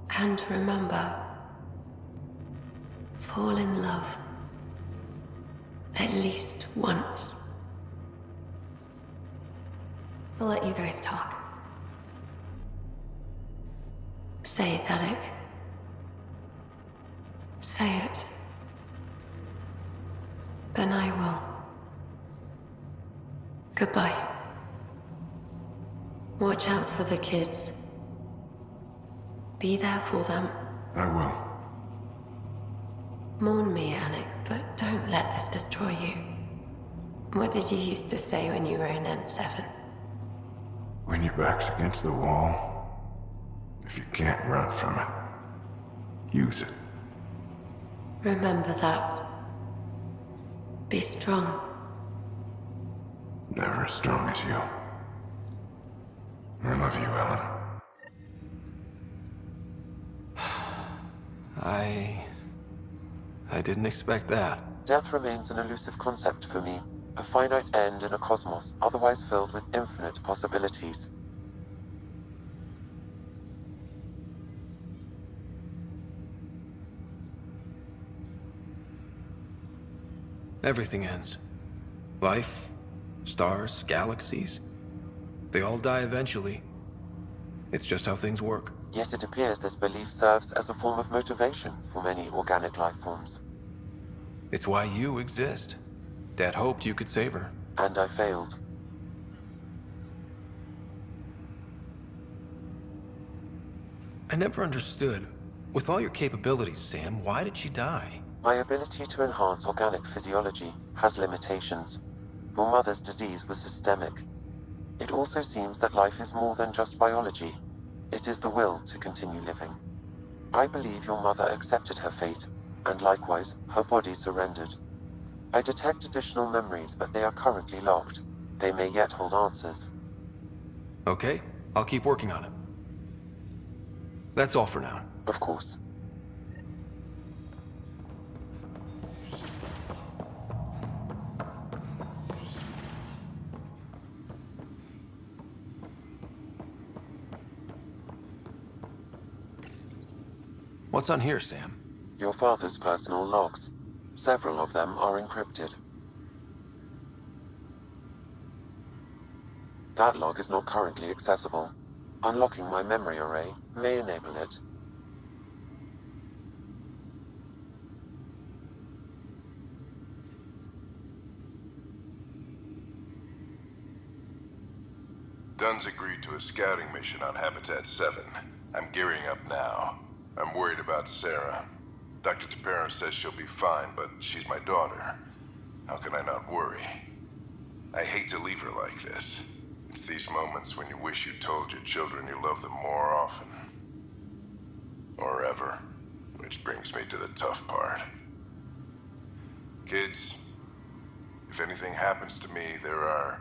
And remember, fall in love. At least once. I'll let you guys talk. Say it, Alec. Say it. Then I will. Goodbye. Watch out for the kids. Be there for them. I will. Mourn me, Alec, but don't let this destroy you. What did you used to say when you were in N7? When your back's against the wall, if you can't run from it, use it. Remember that. Be strong. Never as strong as you. I love you, Ellen. I didn't expect that. Death remains an elusive concept for me. A finite end in a cosmos otherwise filled with infinite possibilities. Everything ends. Life, stars, galaxies. They all die eventually. It's just how things work. Yet it appears this belief serves as a form of motivation for many organic life forms. It's why you exist. Dad hoped you could save her. And I failed. I never understood. With all your capabilities, Sam, why did she die? My ability to enhance organic physiology has limitations. Your mother's disease was systemic. It also seems that life is more than just biology. It is the will to continue living. I believe your mother accepted her fate, and likewise, her body surrendered. I detect additional memories, but they are currently locked. They may yet hold answers. Okay, I'll keep working on it. That's all for now. Of course. What's on here, Sam? Your father's personal logs. Several of them are encrypted. That log is not currently accessible. Unlocking my memory array may enable it. Dunn's agreed to a scouting mission on Habitat 7. I'm gearing up now. I'm worried about Sarah. Dr. Tapero says she'll be fine, but she's my daughter. How can I not worry? I hate to leave her like this. It's these moments when you wish you told your children you love them more often. Or ever. Which brings me to the tough part. Kids, if anything happens to me, there are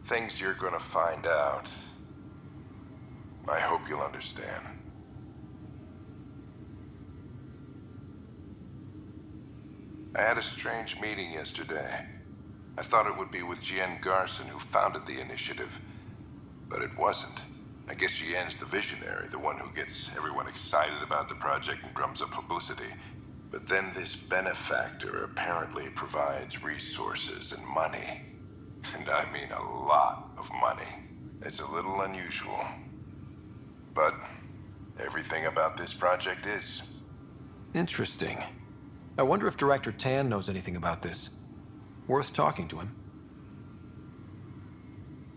things you're gonna find out. I hope you'll understand. I had a strange meeting yesterday. I thought it would be with Jien Garson, who founded the initiative, but it wasn't. I guess Jien's the visionary, the one who gets everyone excited about the project and drums up publicity. But then this benefactor apparently provides resources and money. And I mean a lot of money. It's a little unusual. But everything about this project is. Interesting. I wonder if Director Tan knows anything about this. Worth talking to him.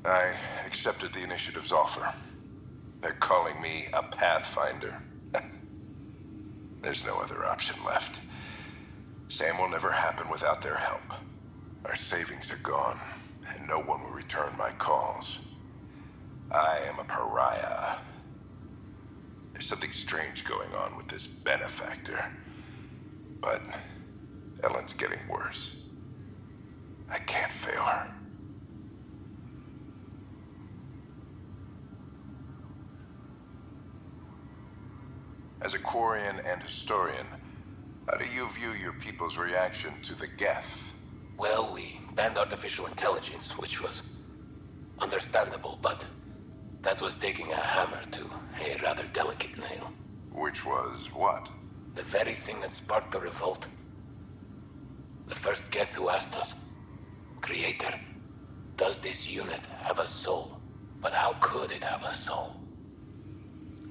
I accepted the initiative's offer. They're calling me a Pathfinder. There's no other option left. Sam will never happen without their help. Our savings are gone, and no one will return my calls. I am a pariah. There's something strange going on with this benefactor. But Ellen's getting worse. I can't fail her. As a Quarian and historian, how do you view your people's reaction to the Geth? Well, we banned artificial intelligence, which was understandable, but that was taking a hammer to a rather delicate nail. Which was what? The very thing that sparked the revolt. The first Geth who asked us, Creator, does this unit have a soul? But how could it have a soul?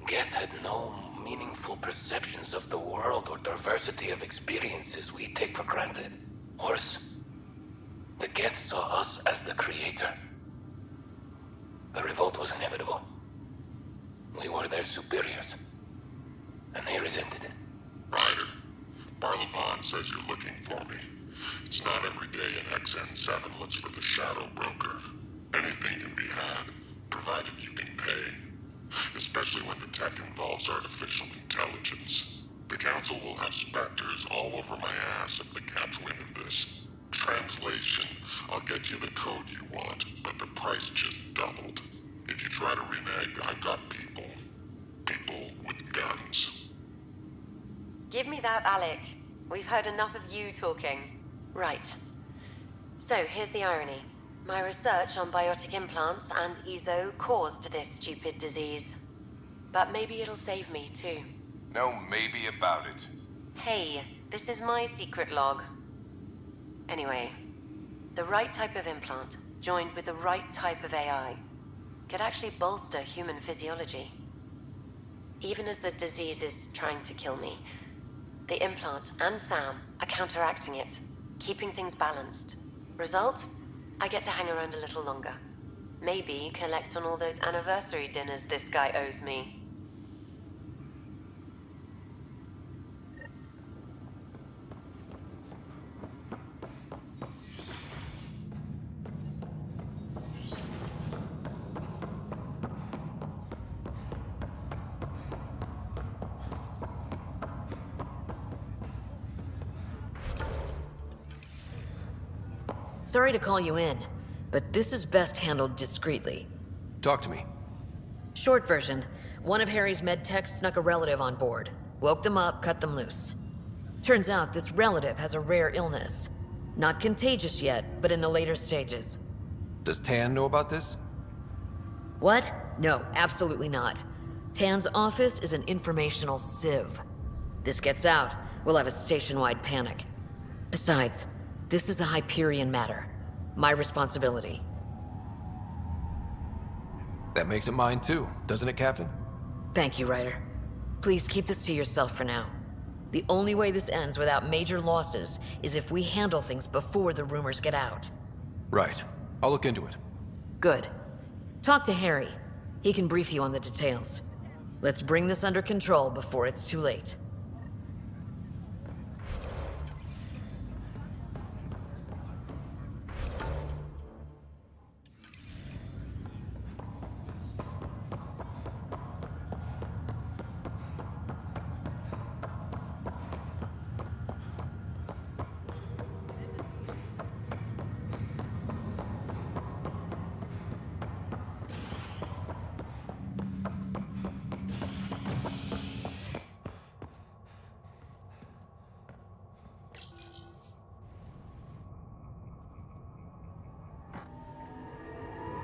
Geth had no meaningful perceptions of the world or diversity of experiences we take for granted. Worse, the Geth saw us as the Creator. The revolt was inevitable. We were their superiors, and they resented it. Ryder, Barlevon says you're looking for me. It's not every day an XN7 looks for the Shadow Broker. Anything can be had, provided you can pay. Especially when the tech involves artificial intelligence. The Council will have specters all over my ass if they catch wind of this. Translation, I'll get you the code you want, but the price just doubled. If you try to renege, I've got people. People with guns. Give me that, Alec. We've heard enough of you talking. Right. So, here's the irony. My research on biotic implants and EZO caused this stupid disease. But maybe it'll save me, too. No maybe about it. Hey, this is my secret log. Anyway, the right type of implant, joined with the right type of AI, could actually bolster human physiology. Even as the disease is trying to kill me, the implant and Sam are counteracting it, keeping things balanced. Result? I get to hang around a little longer. Maybe collect on all those anniversary dinners this guy owes me. Sorry to call you in, but this is best handled discreetly. Talk to me. Short version, one of Harry's med techs snuck a relative on board. Woke them up, cut them loose. Turns out this relative has a rare illness. Not contagious yet, but in the later stages. Does Tan know about this? What? No, absolutely not. Tan's office is an informational sieve. This gets out, we'll have a station-wide panic. Besides, this is a Hyperion matter. My responsibility. That makes it mine too, doesn't it, Captain? Thank you, Ryder. Please keep this to yourself for now. The only way this ends without major losses is if we handle things before the rumors get out. Right. I'll look into it. Good. Talk to Harry. He can brief you on the details. Let's bring this under control before it's too late.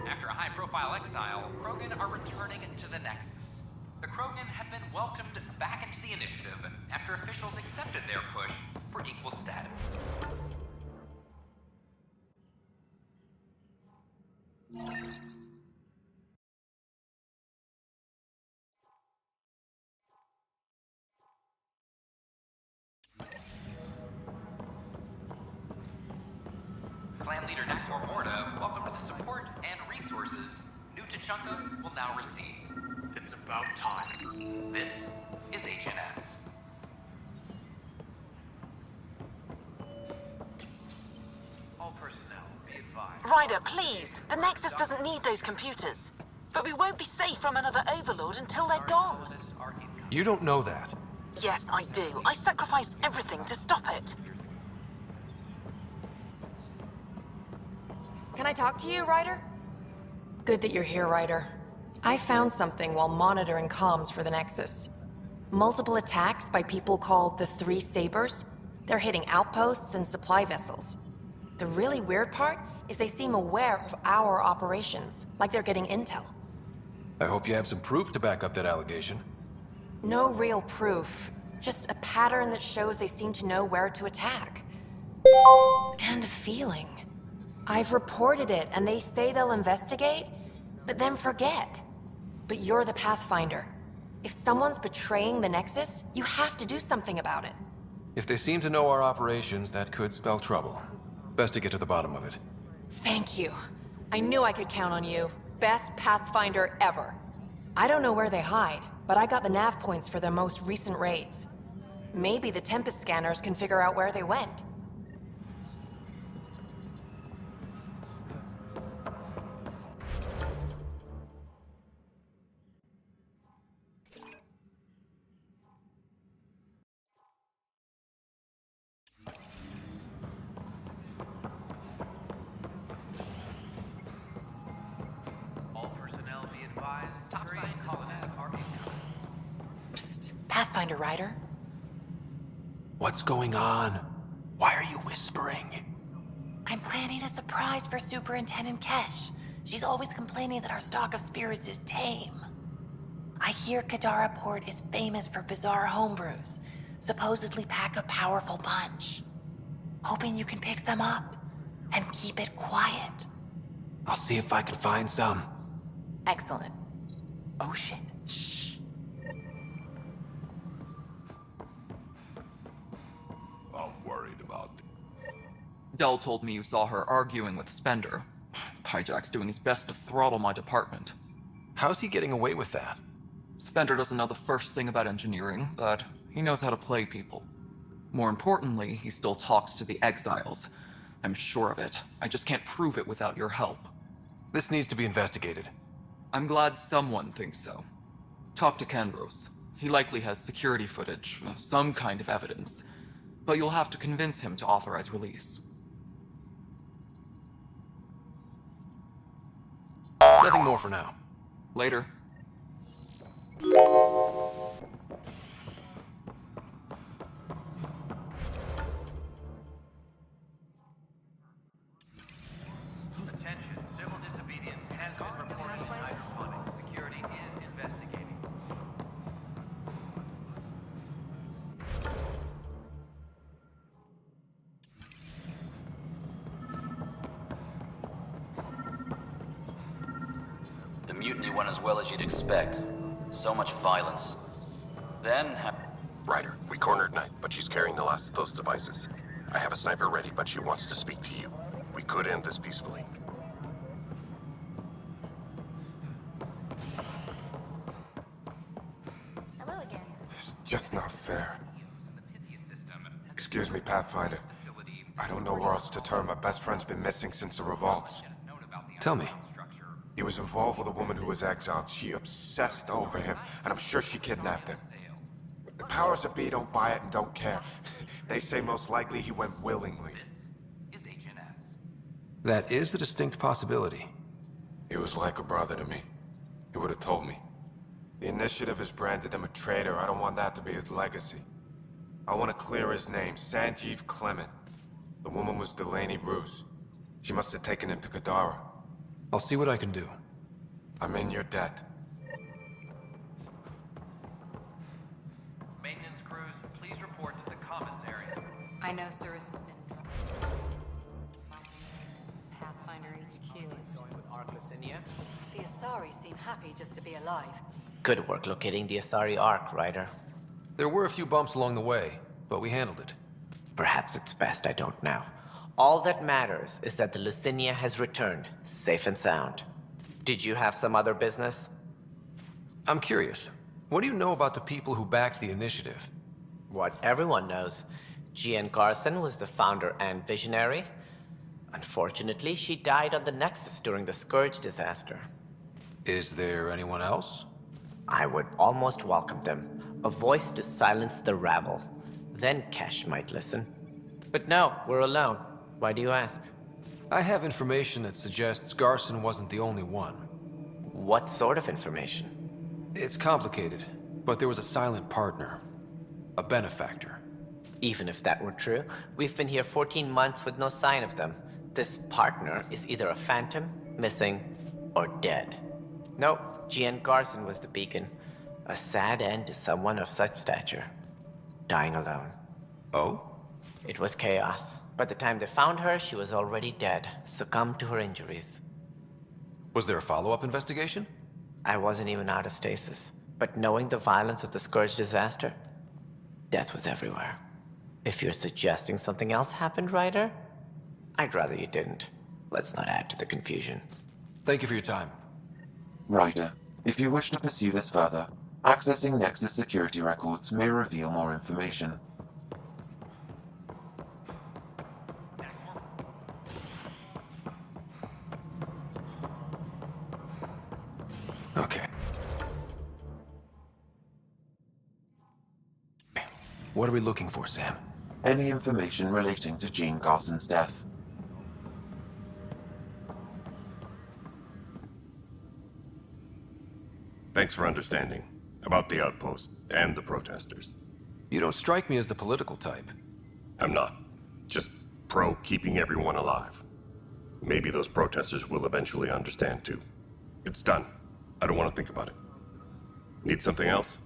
After a high-profile exile, Krogan are returning to the Nexus. The Krogan have been welcomed back into the initiative after officials accepted their push for equal status. Clan leader Naxor Morda welcomed the support and resources New Tachanka will now receive. It's about time. This is HNS. All personnel, be advised. Ryder, please! The Nexus doesn't need those computers. But we won't be safe from another Overlord until they're gone. You don't know that. Yes, I do. I sacrificed everything to stop it. Can I talk to you, Ryder? Good that you're here, Ryder. I found something while monitoring comms for the Nexus. Multiple attacks by people called the Three Sabers. They're hitting outposts and supply vessels. The really weird part is they seem aware of our operations, like they're getting intel. I hope you have some proof to back up that allegation. No real proof. Just a pattern that shows they seem to know where to attack. And a feeling. I've reported it, and they say they'll investigate, but then forget. But you're the Pathfinder. If someone's betraying the Nexus, you have to do something about it. If they seem to know our operations, that could spell trouble. Best to get to the bottom of it. Thank you. I knew I could count on you. Best Pathfinder ever. I don't know where they hide, but I got the nav points for their most recent raids. Maybe the Tempest scanners can figure out where they went. All personnel be advised. Top scientists colonists are in. Psst, Pathfinder Ryder. What's going on? Why are you whispering? I'm planning a surprise for Superintendent Kesh. She's always complaining that our stock of spirits is tame. I hear Kadara Port is famous for bizarre homebrews, supposedly pack a powerful punch. Hoping you can pick some up and keep it quiet. I'll see if I can find some. Excellent. Oh shit. Shh. I'm worried about Dell told me you saw her arguing with Spender. Hijack's doing his best to throttle my department. How's he getting away with that? Spender doesn't know the first thing about engineering, but he knows how to play people. More importantly, he still talks to the exiles. I'm sure of it. I just can't prove it without your help. This needs to be investigated. I'm glad someone thinks so. Talk to Kandros. He likely has security footage, some kind of evidence. But you'll have to convince him to authorize release. Nothing more for now. Later. Attention, civil disobedience has been reported in hydroponics. Security is investigating. The mutiny went as well as you'd expect. So much violence. Then Ryder, we cornered Knight, but she's carrying the last of those devices. I have a sniper ready, but she wants to speak to you. We could end this peacefully. Hello again. It's just not fair. Excuse me, Pathfinder. I don't know where else to turn. My best friend's been missing since the revolts. Tell me. He was involved with a woman who was exiled. She obsessed over him, and I'm sure she kidnapped him. The powers that be don't buy it and don't care. They say most likely he went willingly. That is a distinct possibility. He was like a brother to me. He would have told me. The Initiative has branded him a traitor. I don't want that to be his legacy. I want to clear his name, Sanjeev Clement. The woman was Delaney Roos. She must have taken him to Kadara. I'll see what I can do. I'm in your debt. Maintenance crews, please report to the commons area. I know Cirrus has been... Pathfinder HQ. The Asari seem happy just to be alive. Good work locating the Asari Ark, Ryder. There were a few bumps along the way, but we handled it. Perhaps it's best I don't now. All that matters is that the Lucinia has returned, safe and sound. Did you have some other business? I'm curious. What do you know about the people who backed the Initiative? What everyone knows. Gian Garson was the founder and visionary. Unfortunately, she died on the Nexus during the Scourge disaster. Is there anyone else? I would almost welcome them. A voice to silence the rabble. Then Kesh might listen. But no, we're alone. Why do you ask? I have information that suggests Garson wasn't the only one. What sort of information? It's complicated, but there was a silent partner. A benefactor. Even if that were true, we've been here 14 months with no sign of them. This partner is either a phantom, missing, or dead. Nope, Gian Garson was the beacon. A sad end to someone of such stature. Dying alone. Oh? It was chaos. By the time they found her, she was already dead, succumbed to her injuries. Was there a follow-up investigation? I wasn't even out of stasis, but knowing the violence of the Scourge disaster, death was everywhere. If you're suggesting something else happened, Ryder, I'd rather you didn't. Let's not add to the confusion. Thank you for your time. Ryder, if you wish to pursue this further, accessing Nexus security records may reveal more information. Okay. What are we looking for, Sam? Any information relating to Jean Carson's death. Thanks for understanding. About the outpost and the protesters. You don't strike me as the political type. I'm not. Just pro keeping everyone alive. Maybe those protesters will eventually understand too. It's done. I don't want to think about it. Need something else?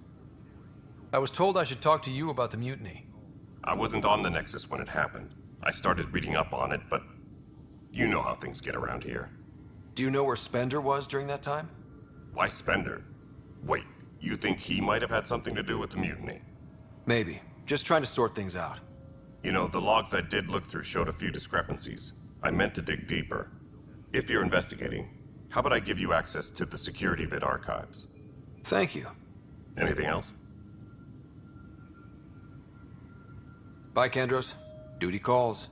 I was told I should talk to you about the mutiny. I wasn't on the Nexus when it happened. I started reading up on it, but you know how things get around here. Do you know where Spender was during that time? Why Spender? Wait, you think he might have had something to do with the mutiny? Maybe. Just trying to sort things out. You know, the logs I did look through showed a few discrepancies. I meant to dig deeper. If you're investigating, how about I give you access to the security vid archives? Thank you. Anything else? Bye, Kandros. Duty calls.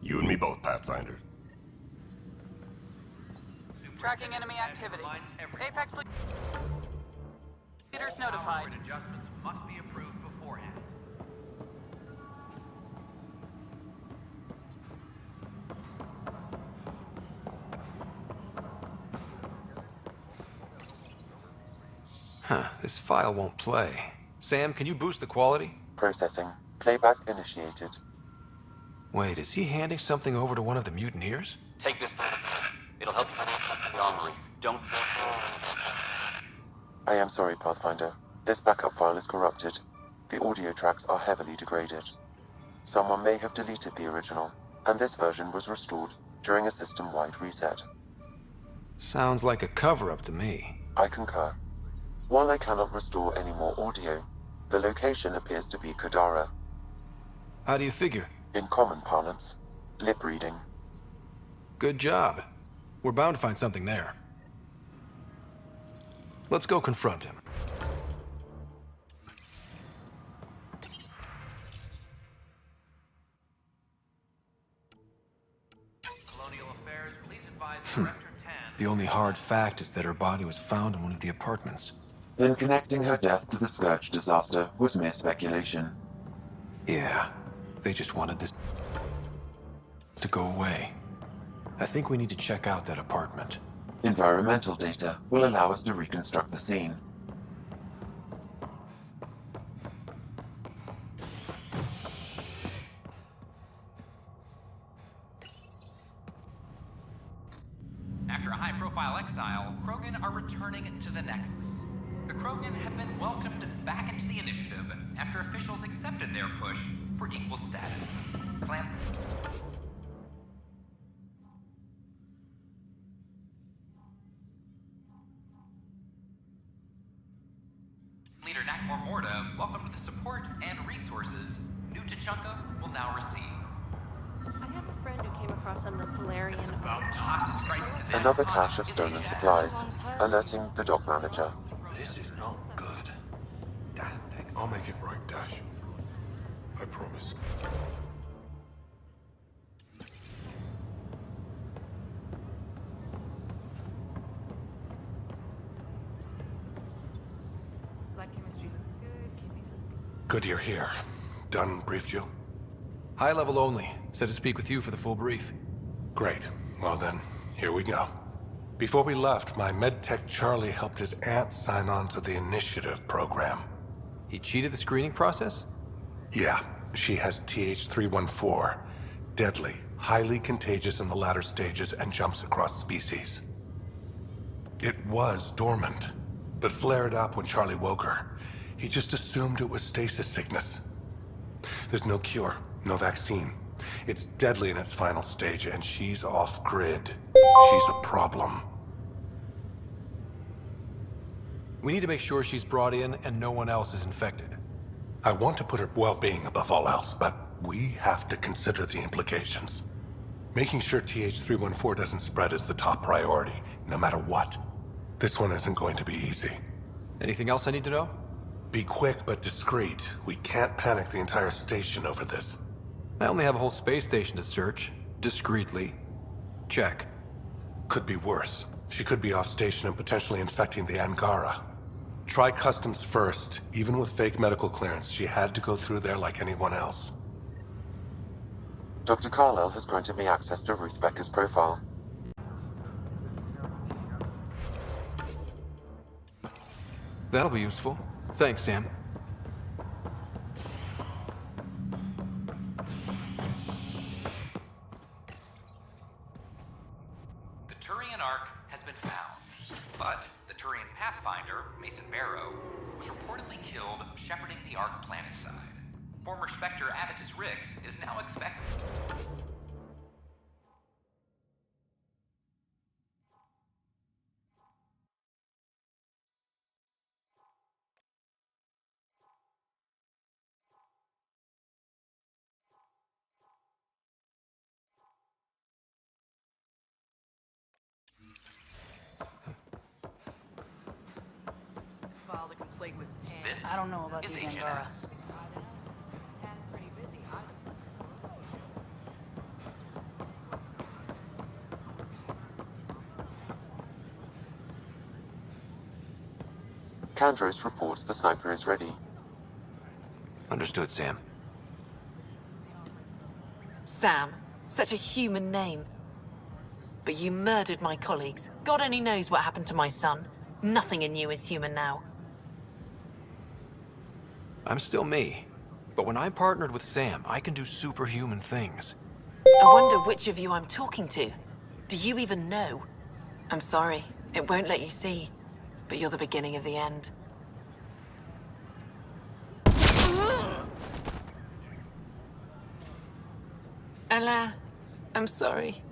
You and me both, Pathfinder. Tracking enemy activity. Apex leaders notified. Adjustments must be approved beforehand. Huh, this file won't play. Sam, can you boost the quality? Processing. Playback initiated. Wait, is he handing something over to one of the mutineers? Take this. It'll help you the armory. Don't. I am sorry, Pathfinder. This backup file is corrupted. The audio tracks are heavily degraded. Someone may have deleted the original, and this version was restored during a system-wide reset. Sounds like a cover-up to me. I concur. While I cannot restore any more audio, the location appears to be Kadara. How do you figure? In common parlance, lip reading. Good job. We're bound to find something there. Let's go confront him. Colonial Affairs, please advise Director Tan. The only hard fact is that her body was found in one of the apartments. Then connecting her death to the Scourge disaster was mere speculation. Yeah, they just wanted this to go away. I think we need to check out that apartment. Environmental data will allow us to reconstruct the scene. After a high-profile exile, Krogan are returning to the Nexus. The Krogan have been welcomed back into the initiative after officials accepted their push for equal status. Clan... Leader Nakmor Morda welcomed the support and resources New Tachanka will now receive. I have a friend who came across on the Solarian. Another cache of stolen supplies, alerting the dock manager. This is not good. I'll make it right, Dash. I promise. Blood chemistry looks good. Kidneys look Good you're here. Done briefed you? High level only. Said to speak with you for the full brief. Great. Well then, here we go. Before we left, my medtech Charlie helped his aunt sign on to the initiative program. He cheated the screening process? Yeah, she has TH314. Deadly, highly contagious in the latter stages and jumps across species. It was dormant, but flared up when Charlie woke her. He just assumed it was stasis sickness. There's no cure, no vaccine. It's deadly in its final stage, and she's off-grid. She's a problem. We need to make sure she's brought in and no one else is infected. I want to put her well-being above all else, but we have to consider the implications. Making sure TH314 doesn't spread is the top priority, no matter what. This one isn't going to be easy. Anything else I need to know? Be quick but discreet. We can't panic the entire station over this. I only have a whole space station to search. Discreetly. Check. Could be worse. She could be off station and potentially infecting the Angara. Try customs first. Even with fake medical clearance, she had to go through there like anyone else. Dr. Carlyle has granted me access to Ruth Becker's profile. That'll be useful. Thanks, Sam. The Turian Ark has been found, but the Turian Pathfinder, Mason Barrow, was reportedly killed shepherding the Ark planetside. Former Spectre Avitus Rix is now expected. Filed a complaint with Tan. This I don't know about is these HNS. Angara. Kandros reports the sniper is ready. Understood, Sam. Sam, such a human name. But you murdered my colleagues. God only knows what happened to my son. Nothing in you is human now. I'm still me. But when I'm partnered with Sam, I can do superhuman things. I wonder which of you I'm talking to. Do you even know? I'm sorry, it won't let you see. But you're the beginning of the end. Ella, I'm sorry.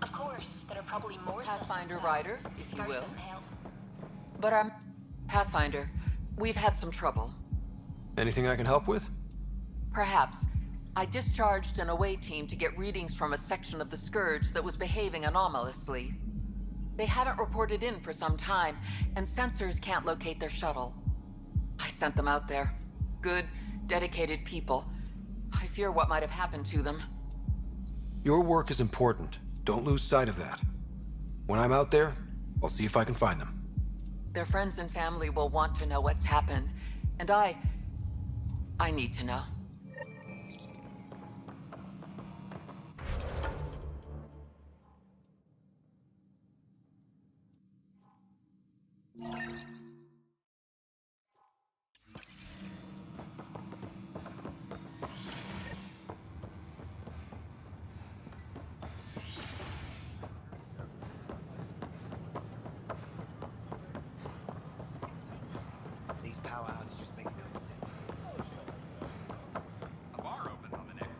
Of course, there are probably more Pathfinder Rider, if you will. doesn't help. But our Pathfinder, we've had some trouble. Anything I can help with? Perhaps. I discharged an away team to get readings from a section of the Scourge that was behaving anomalously. They haven't reported in for some time, and sensors can't locate their shuttle. I sent them out there. Good, dedicated people. I fear what might have happened to them. Your work is important. Don't lose sight of that. When I'm out there, I'll see if I can find them. Their friends and family will want to know what's happened, and I need to know. These power outages make no sense. A bar opens on the Nexus.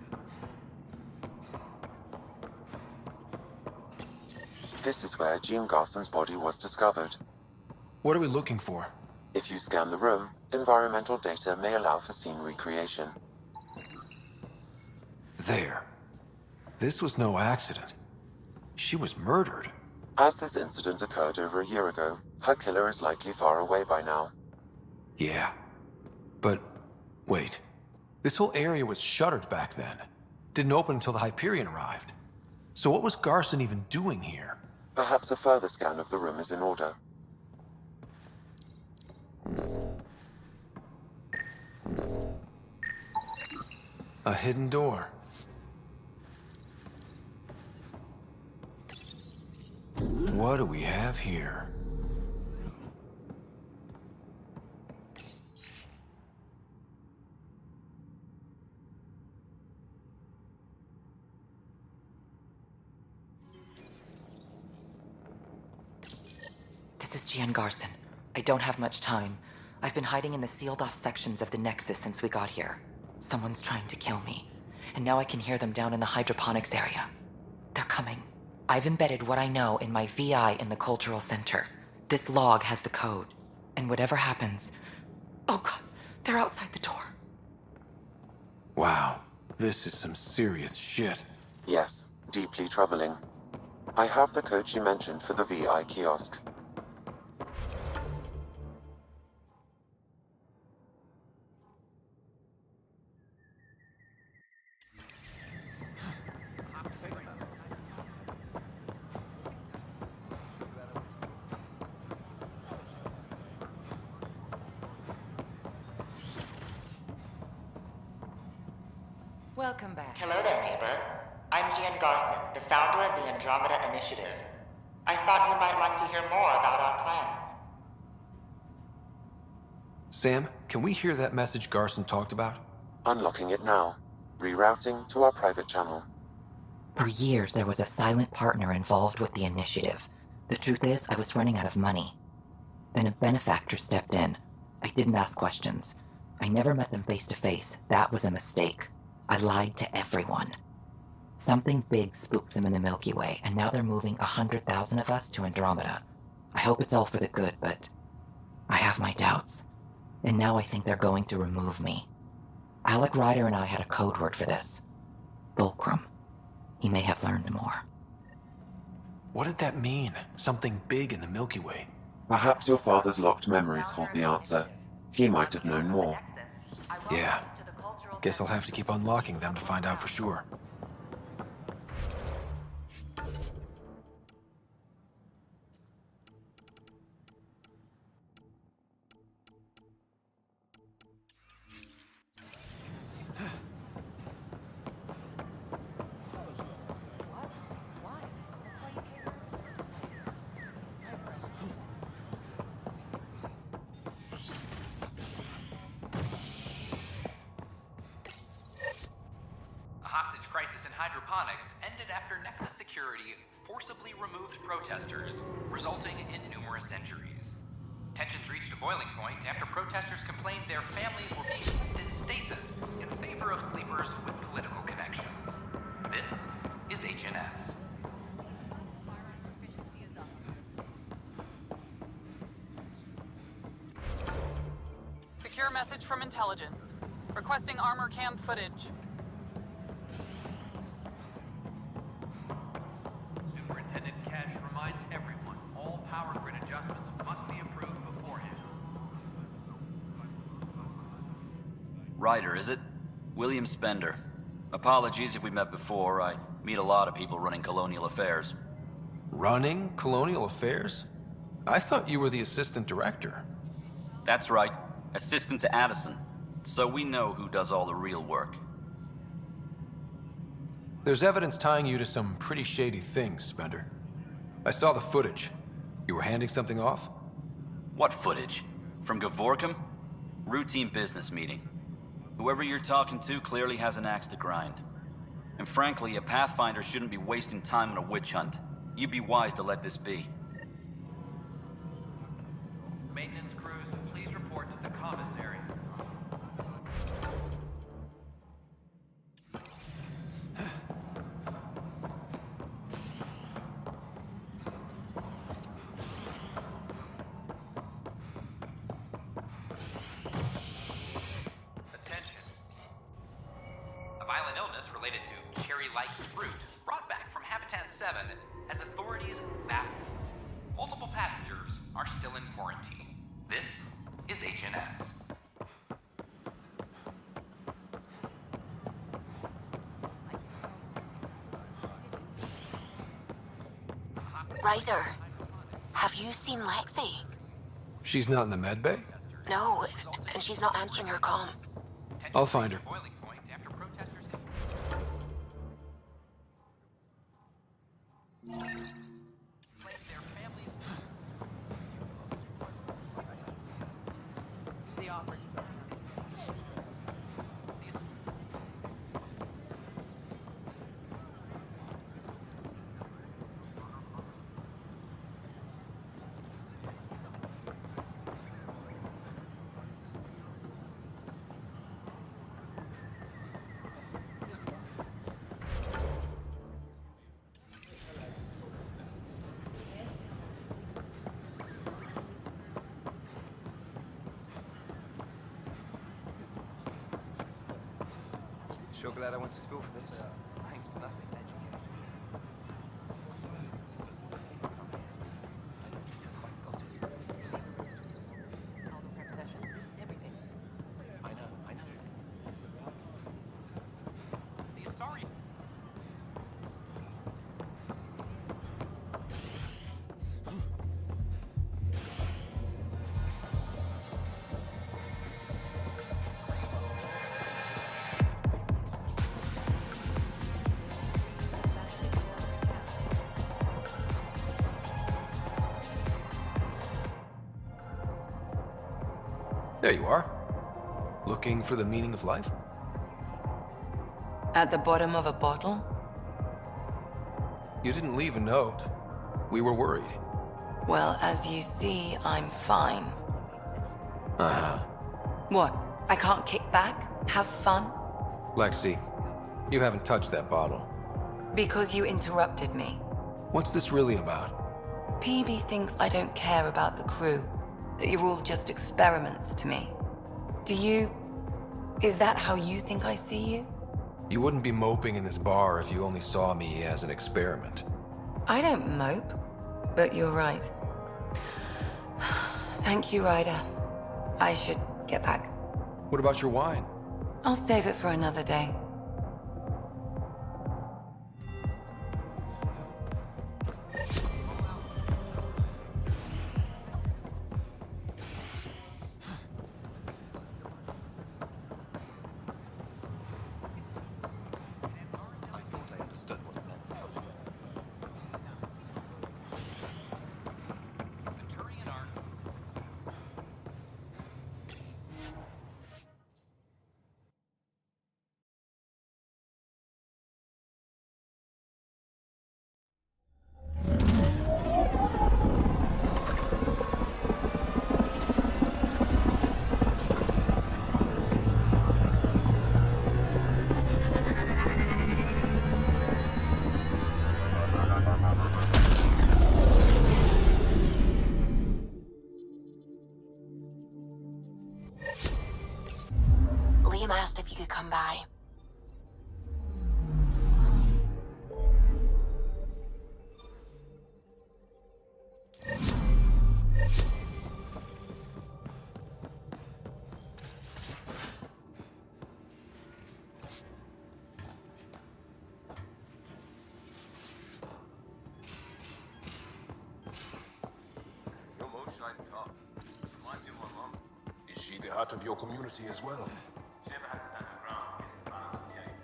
This is where Jean Garson's body was discovered. What are we looking for? If you scan the room, environmental data may allow for scene recreation. There. This was no accident. She was murdered. As this incident occurred over a year ago, her killer is likely far away by now. Yeah. But, wait. This whole area was shuttered back then. Didn't open until the Hyperion arrived. So what was Garson even doing here? Perhaps a further scan of the room is in order. A hidden door. What do we have here? This is Gian Garson. I don't have much time. I've been hiding in the sealed-off sections of the Nexus since we got here. Someone's trying to kill me, and now I can hear them down in the hydroponics area. They're coming. I've embedded what I know in my VI in the Cultural Center. This log has the code, and whatever happens... Oh god, they're outside the door. Wow, this is some serious shit. Yes, deeply troubling. I have the code she mentioned for the VI kiosk. Welcome back. Hello there, neighbor. I'm Gian Garson, the founder of the Andromeda Initiative. I thought you might like to hear more about our plans. Sam, can we hear that message Garson talked about? Unlocking it now. Rerouting to our private channel. For years, there was a silent partner involved with the initiative. The truth is, I was running out of money. Then a benefactor stepped in. I didn't ask questions. I never met them face to face. That was a mistake. I lied to everyone. Something big spooked them in the Milky Way, and now they're moving 100,000 of us to Andromeda. I hope it's all for the good, but I have my doubts. And now I think they're going to remove me. Alec Ryder and I had a code word for this. Fulcrum. He may have learned more. What did that mean? Something big in the Milky Way? Perhaps your father's locked memories hold the answer. He might have known more. Yeah. Guess I'll have to keep unlocking them to find out for sure. Hydroponics ended after Nexus security forcibly removed protesters, resulting in numerous injuries. Tensions reached a boiling point after protesters complained their families were being kept in stasis in favor of sleepers with political connections. This is HNS. Secure message from intelligence. Requesting armor cam footage. Superintendent Kesh reminds everyone all power grid adjustments must be approved beforehand. Ryder, is it? William Spender. Apologies if we met before. I meet a lot of people running colonial affairs. Running colonial affairs? I thought you were the assistant director. That's right. Assistant to Addison. So we know who does all the real work. There's evidence tying you to some pretty shady things, Spender. I saw the footage. You were handing something off? What footage? From Gavorkum? Routine business meeting. Whoever you're talking to clearly has an axe to grind. And frankly, a Pathfinder shouldn't be wasting time on a witch hunt. You'd be wise to let this be. Maintenance crews, please report to the commons area. Attention. A violent illness related to cherry-like fruit brought back from Habitat 7 has authorities baffled. Multiple passengers are still in quarantine. This is HNS. Ryder, have you seen Lexi? She's not in the med bay? No, and she's not answering her comm. I'll find her. Boiling point after protesters Sure glad I went to school for this. Thanks for nothing. Sorry. There you are. Looking for the meaning of life? At the bottom of a bottle? You didn't leave a note. We were worried. Well, as you see, I'm fine. Uh-huh. What? I can't kick back? Have fun? Lexi, you haven't touched that bottle. Because you interrupted me. What's this really about? PB thinks I don't care about the crew. That you're all just experiments to me. Do you... Is that how you think I see you? You wouldn't be moping in this bar if you only saw me as an experiment. I don't mope, but you're right. Thank you, Ryder. I should get back. What about your wine? I'll save it for another day. Liam asked if you could come by. Your moonshine's tough. Reminds me of my mom. Is she the heart of your community as well? She never had to stand her ground against the balance of the enemy.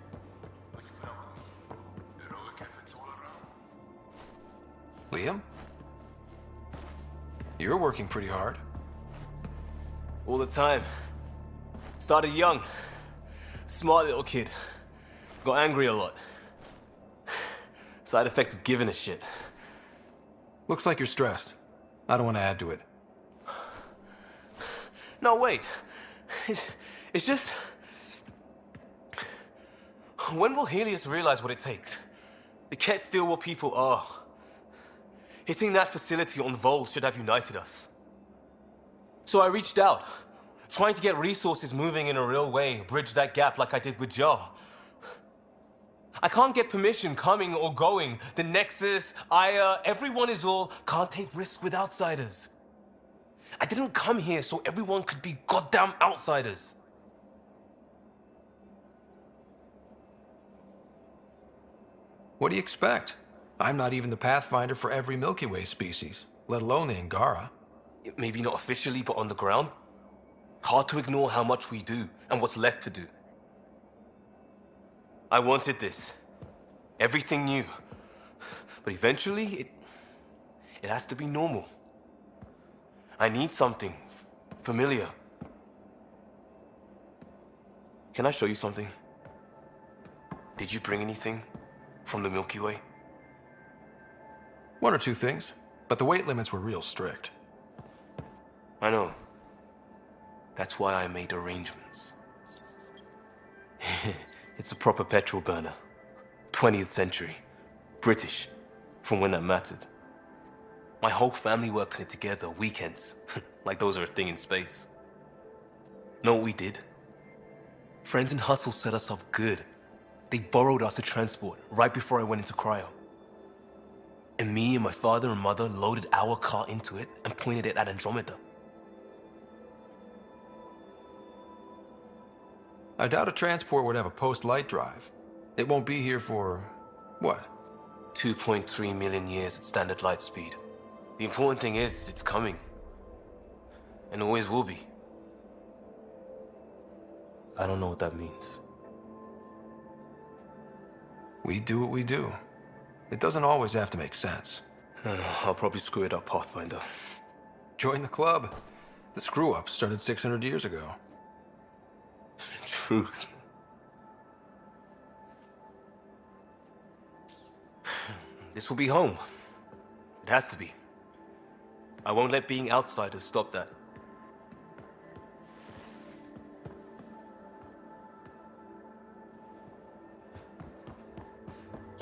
But she put up with me. Heroic efforts all around. Liam? You're working pretty hard. All the time. Started young. Smart little kid. Got angry a lot. Side effect of giving a shit. Looks like you're stressed. I don't want to add to it. No, wait. It's just... When will Helios realize what it takes? They can't steal what people are. Hitting that facility on Vol should have united us. So I reached out, trying to get resources moving in a real way, bridge that gap like I did with Jar. I can't get permission coming or going. The Nexus, Aya, everyone is all, can't take risks with outsiders. I didn't come here so everyone could be goddamn outsiders. What do you expect? I'm not even the Pathfinder for every Milky Way species, let alone the Angara. Maybe not officially, but on the ground. Hard to ignore how much we do and what's left to do. I wanted this. Everything new. But eventually, it has to be normal. I need something familiar. Can I show you something? Did you bring anything from the Milky Way? One or two things, but the weight limits were real strict. I know. That's why I made arrangements. It's a proper petrol burner. 20th century. British. From when that mattered. My whole family worked on it together, weekends. Like those are a thing in space. Know what we did? Friends and Hustle set us up good. They borrowed us a transport right before I went into cryo. And me and my father and mother loaded our car into it and pointed it at Andromeda. I doubt a transport would have a post-light drive. It won't be here for... what? 2.3 million years at standard light speed. The important thing is, it's coming. And always will be. I don't know what that means. We do what we do. It doesn't always have to make sense. I'll probably screw it up, Pathfinder. Join the club. The screw-up started 600 years ago. Truth. This will be home. It has to be. I won't let being outsiders stop that.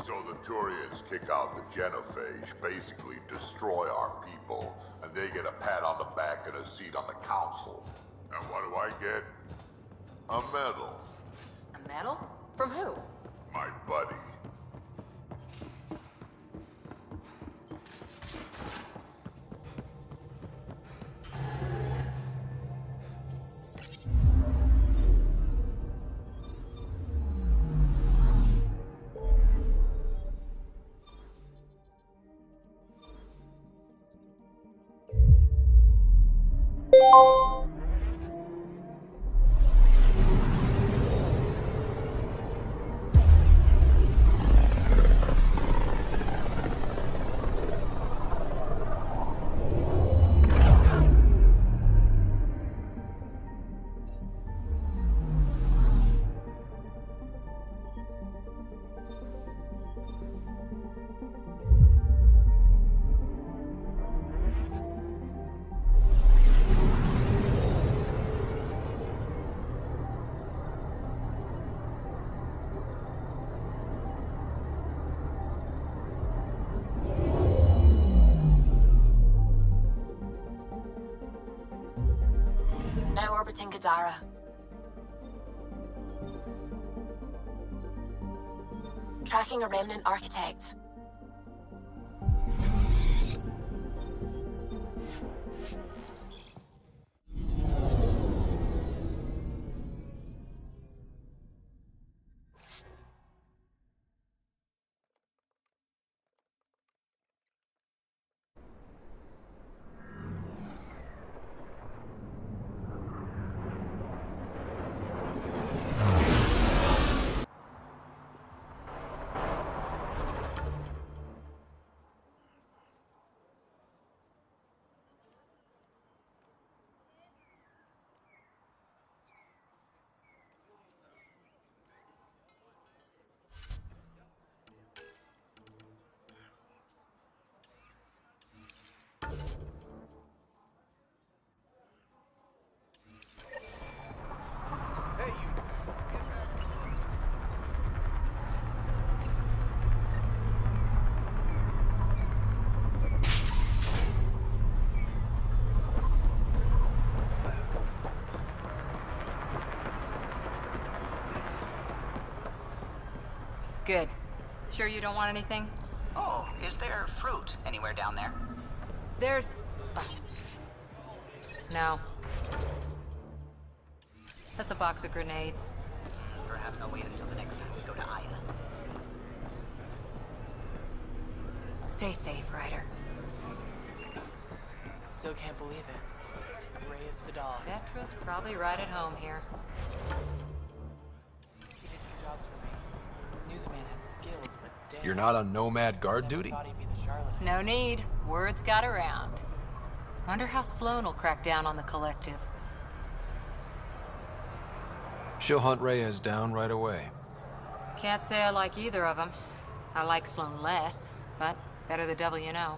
So the Turians kick out the Genophage, basically destroy our people, and they get a pat on the back and a seat on the council. And what do I get? A medal. A medal? From who? My buddy. Now orbiting Kadara. Tracking a remnant architect. Good. Sure you don't want anything? Oh, is there fruit anywhere down there? There's... No. That's a box of grenades. Perhaps I'll wait until the next time we go to Isla. Stay safe, Ryder. Still can't believe it. Reyes Vidal. Vetra's probably right at home here. He did 2 jobs for me. Knew the man had skills, but damn. You're not on nomad guard duty? No need. Word's got around. Wonder how Sloan will crack down on the collective. She'll hunt Reyes down right away. Can't say I like either of them. I like Sloan less, but better the devil you know.